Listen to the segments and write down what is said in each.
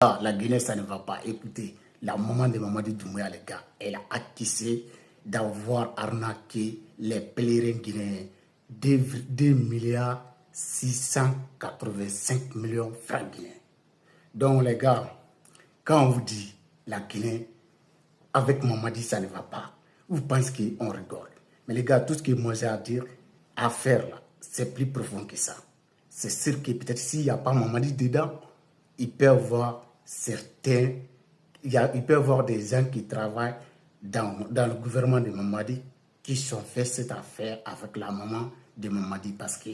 Ah, la Guinée, ça ne va pas. Écoutez, la maman de Mamadi Doumbouya, les gars, elle a accusé d'avoir arnaqué les pèlerins guinéens 2 milliards 685 millions de francs guinéens. Donc, les gars, quand on vous dit la Guinée, avec Mamadi, ça ne va pas, vous pensez qu'on rigole. Mais les gars, tout ce que moi j'ai à dire, à faire là, c'est plus profond que ça. C'est sûr que peut-être s'il n'y a pas Mamadi dedans, il peut y avoir certains, il peut y avoir des gens qui travaillent dans le gouvernement de Mamadi qui ont fait cette affaire avec la maman de Mamadi parce que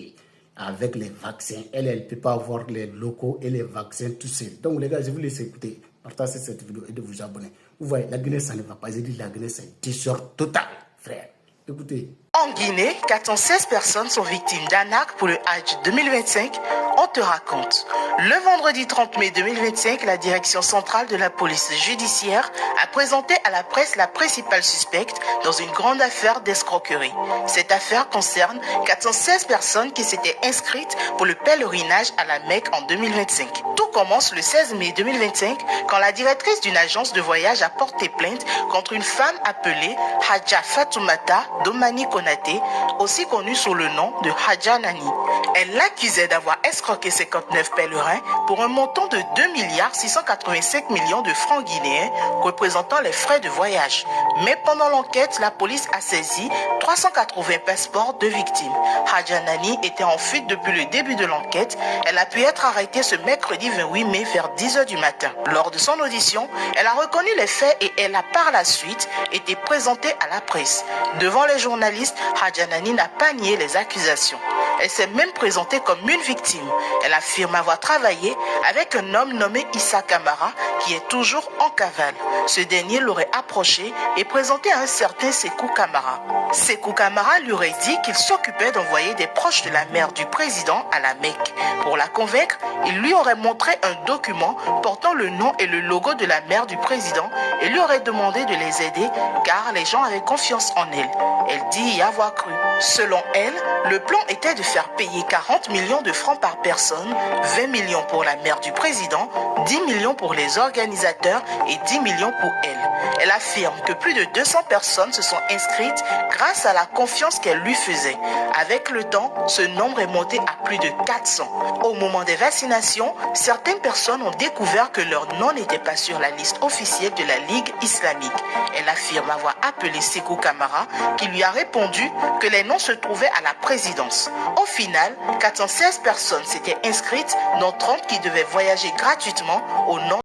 avec les vaccins, elle ne peut pas avoir les locaux et les vaccins tout seul. Donc les gars, je vous laisse écouter, partager cette vidéo et de vous abonner. Vous voyez, la Guinée, ça ne va pas. J'ai dit la Guinée, c'est un désordre total, frère. Écoutez. En Guinée, 416 personnes sont victimes d'arnaques pour le Hajj 2025. On te raconte. Le vendredi 30 mai 2025, la direction centrale de la police judiciaire a présenté à la presse la principale suspecte dans une grande affaire d'escroquerie. Cette affaire concerne 416 personnes qui s'étaient inscrites pour le pèlerinage à la Mecque en 2025. Tout commence le 16 mai 2025 quand la directrice d'une agence de voyage a porté plainte contre une femme appelée Hadja Fatoumata Domani Konaté, aussi connue sous le nom de Hadja Nani. Elle l'accusait d'avoir escroqué 59 pèlerins pour un montant de 2 milliards 685 millions de francs guinéens, représentant les frais de voyage. Mais pendant l'enquête, la police a saisi 380 passeports de victimes. Hadja Nani était en fuite depuis le début de l'enquête. Elle a pu être arrêtée ce mercredi 28 mai vers 10 h du matin. Lors de son audition, elle a reconnu les faits et elle a par la suite été présentée à la presse. Devant les journalistes, Hadja Nani n'a pas nié les accusations. Elle s'est même présentée comme une victime. Elle affirme avoir travaillé avec un homme nommé Issa Kamara qui est toujours en cavale. Ce dernier l'aurait approché et présenté à un certain Sékou Kamara. Sékou Kamara lui aurait dit qu'il s'occupait d'envoyer des proches de la mère du président à la Mecque. Pour la convaincre, il lui aurait montré un document portant le nom et le logo de la mère du président et lui aurait demandé de les aider car les gens avaient confiance en elle. Elle dit y avoir cru. Selon elle, le plan était de faire payer 40 millions de francs par personne, 20 millions pour la mère du président, 10 millions pour les organisateurs et 10 millions pour elle. Elle affirme que plus de 200 personnes se sont inscrites grâce à la confiance qu'elle lui faisait. Avec le temps, ce nombre est monté à plus de 400. Au moment des vaccinations, certaines personnes ont découvert que leur nom n'était pas sur la liste officielle de la Ligue islamique. Elle affirme avoir appelé Sékou Kamara qui lui a répondu que les noms se trouvaient à la présidence. Au final, 416 personnes s'étaient inscrites, dont 30 qui devaient voyager gratuitement au nom